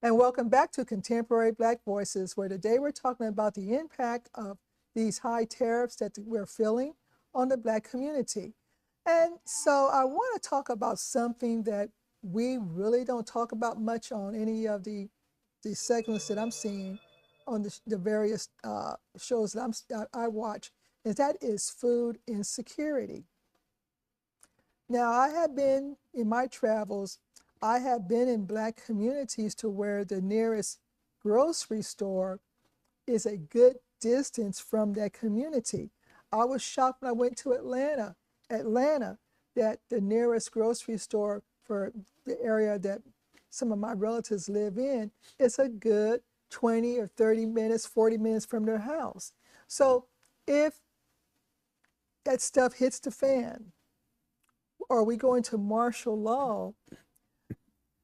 And welcome back to Contemporary Black Voices, where today we're talking about the impact of these high tariffs that we're feeling on the Black community. And so I want to talk about something that we really don't talk about much on any of the segments that I'm seeing on the various shows that I watch, and that is food insecurity. Now, I have been in my travels, I have been in Black communities to where the nearest grocery store is a good distance from that community. I was shocked when I went to Atlanta, that the nearest grocery store for the area that some of my relatives live in is a good 20 or 30 minutes, 40 minutes from their house. So if that stuff hits the fan, or we go into martial law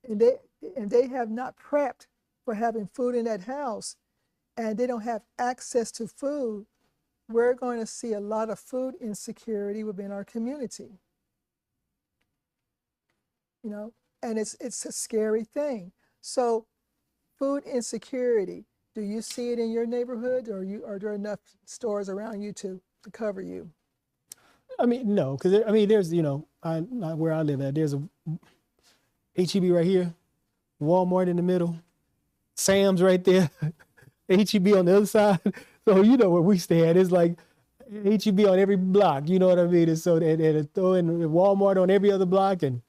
and they have not prepped for having food in that house and they don't have access to food, we're going to see a lot of food insecurity within our community. You know, and it's a scary thing. So food insecurity, do you see it in your neighborhood, or are there enough stores around you to cover you? I mean, no, because I mean, there's where I live at. There's a HEB right here, Walmart in the middle, Sam's right there, HEB on the other side. So you know where we stay at. It's like HEB on every block. You know what I mean? And so they throw in Walmart on every other block and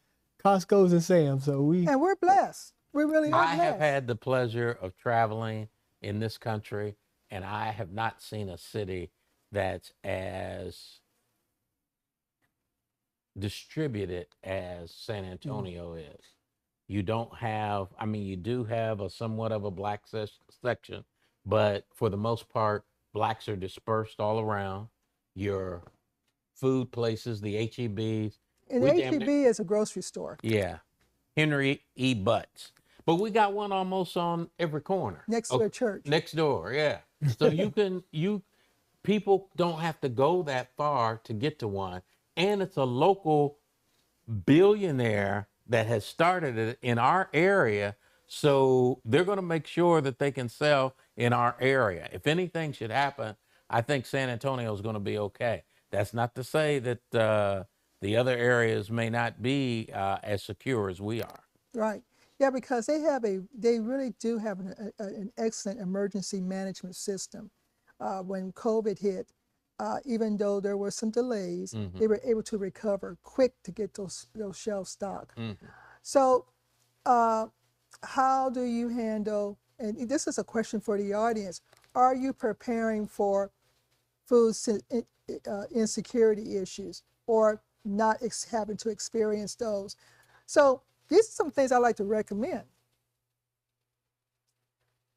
Costco's and Sam's. So And we're blessed. We really are I have blessed. had the pleasure of traveling in this country, and I have not seen a city that's as distributed as San Antonio is. You don't have, I mean, you do have a somewhat of a black section, but for the most part, blacks are dispersed all around. Your food places, the HEBs, And we damn near, HEB is a grocery store yeah, Henry E. Butts. But we got one almost on every corner. next to Oh, a church. next door, yeah. So you people don't have to go that far to get to one. And it's a local billionaire that has started it in our area. So they're going to make sure that they can sell in our area. If anything should happen, I think San Antonio is going to be okay. That's not to say that the other areas may not be as secure as we are. Right. Yeah, because they really do have an excellent emergency management system. When COVID hit, even though there were some delays, they were able to recover quick to get those shelves stocked. So, uh, how do you handle? And this is a question for the audience: are you preparing for food insecurity issues, or not having to experience those? So these are some things I like to recommend.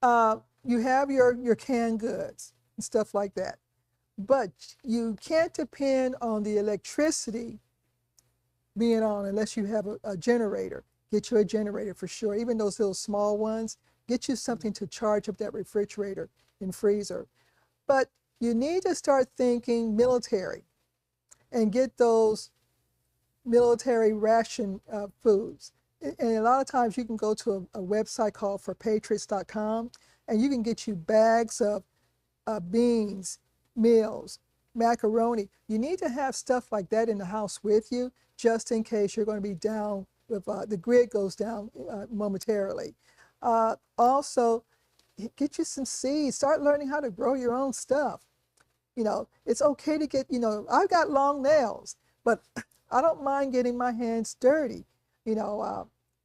You have your canned goods and stuff like that, but you can't depend on the electricity being on unless you have a generator. Get you a generator for sure. Even those little small ones, get you something to charge up that refrigerator and freezer. But you need to start thinking military and get those military ration foods. And a lot of times you can go to a website called preparedness.com, and you can get you bags of beans, meals, macaroni. You need to have stuff like that in the house with you, just in case you're going to be down if the grid goes down momentarily. Also, get you some seeds. Start learning how to grow your own stuff. You know, it's okay to get, I've got long nails, but I don't mind getting my hands dirty.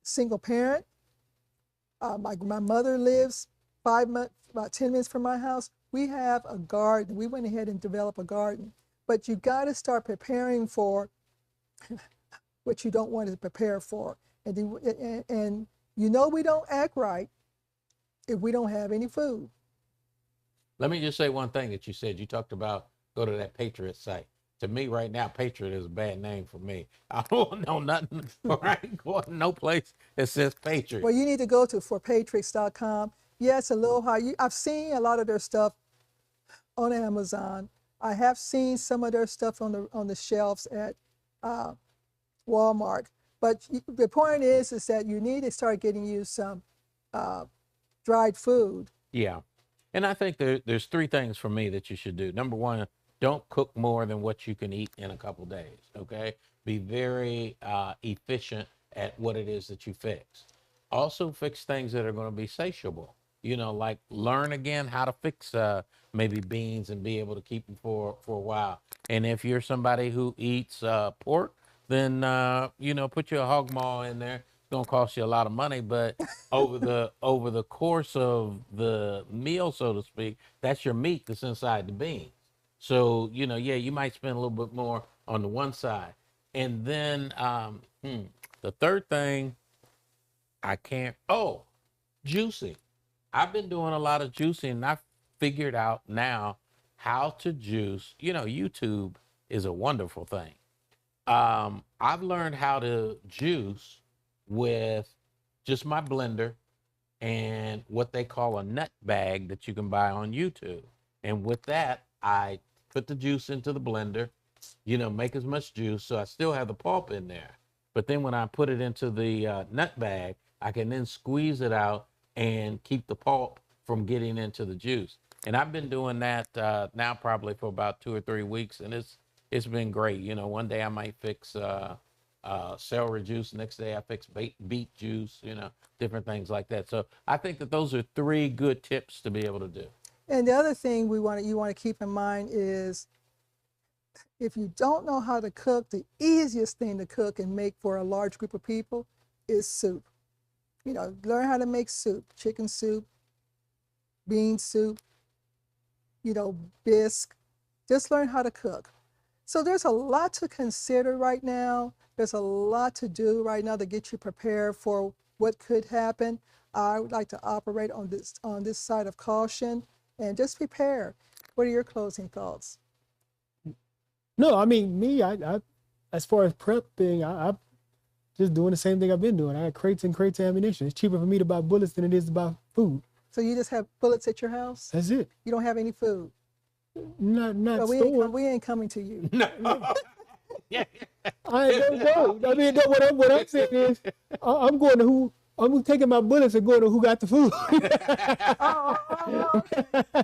Single parent. My mother lives about 10 minutes from my house. We have a garden. We went ahead and developed a garden. But you got to start preparing for what you don't want to prepare for. And we don't act right if we don't have any food. Let me just say one thing that you said. You talked about go to that Patriot site. To me, right now, Patriot is a bad name for me. I don't know nothing, or I ain't going to no place that says Patriot. Well, you need to go to forpatriots.com. Yeah, it's a little high. I've seen a lot of their stuff on Amazon. I have seen some of their stuff on the shelves at Walmart. But the point is that you need to start getting you some dried food. Yeah. And I think there's three things for me that you should do. Number one, don't cook more than what you can eat in a couple days. Okay. Be very efficient at what it is that you fix. Also, fix things that are going to be satiable. Like learn again how to fix maybe beans and be able to keep them for a while. And if you're somebody who eats pork, then put your hog maw in there. It's gonna cost you a lot of money, but over the course of the meal, so to speak, that's your meat that's inside the beans. So yeah, you might spend a little bit more on the one side, and then the third thing I can't. Oh, juicing. I've been doing a lot of juicing, and I've figured out now how to juice. YouTube is a wonderful thing. I've learned how to juice with just my blender and what they call a nut bag that you can buy on YouTube. And with that, I put the juice into the blender, make as much juice. So I still have the pulp in there. But then when I put it into the nut bag, I can then squeeze it out and keep the pulp from getting into the juice. And I've been doing that now probably for about 2 or 3 weeks, and it's been great. One day I might fix celery juice, next day I fix beet juice, different things like that. So I think that those are 3 good tips to be able to do. And the other thing you want to keep in mind is, if you don't know how to cook, the easiest thing to cook and make for a large group of people is soup. Learn how to make soup, chicken soup, bean soup, bisque. Just learn how to cook. So there's a lot to consider right now. There's a lot to do right now to get you prepared for what could happen. I would like to operate on this side of caution and just prepare. What are your closing thoughts? No, I mean, me, I as far as prepping, I'm just doing the same thing I've been doing. I have crates and crates of ammunition. It's cheaper for me to buy bullets than it is to buy food. So you just have bullets at your house? That's it. You don't have any food? Not So we ain't coming to you. No. Yeah. I don't. I mean, what I'm saying is, I'm going to I'm taking my bullets and going to who got the food. Okay.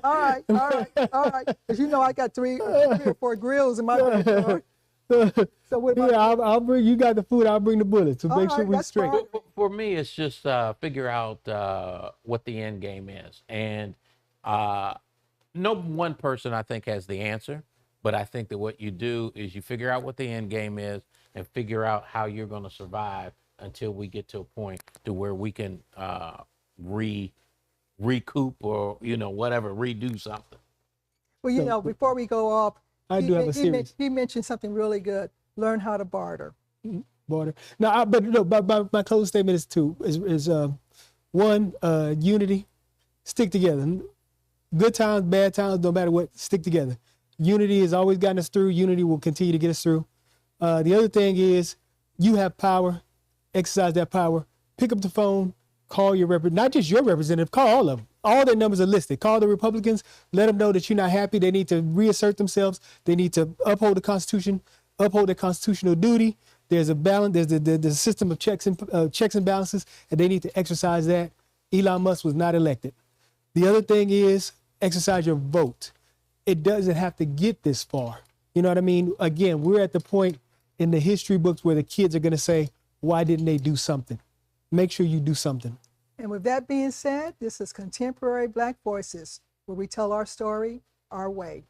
All right. Because I got 3 or 4 grills in my backyard. So what about I'll bring. You got the food. I'll bring the bullets to make sure we're straight. For me, it's just figure out what the end game is, and no one person I think has the answer. But I think that what you do is you figure out what the end game is and figure out how you're going to survive until we get to a point to where we can recoup or whatever, redo something. Well, before we go off, he mentioned something really good. Learn how to barter. Barter. No, my closing statement is 2. Is one, unity. Stick together. Good times, bad times, no matter what. Stick together. Unity has always gotten us through. Unity will continue to get us through. The other thing is, you have power. Exercise that power. Pick up the phone. Call your not just your representative. Call all of them. All their numbers are listed. Call the Republicans. Let them know that you're not happy. They need to reassert themselves. They need to uphold the Constitution. Uphold their constitutional duty. There's a balance. There's the system of checks and balances, and they need to exercise that. Elon Musk was not elected. The other thing is, exercise your vote. It doesn't have to get this far. You know what I mean? Again, we're at the point in the history books where the kids are going to say, why didn't they do something? Make sure you do something. And with that being said, this is Contemporary Black Voices, where we tell our story our way.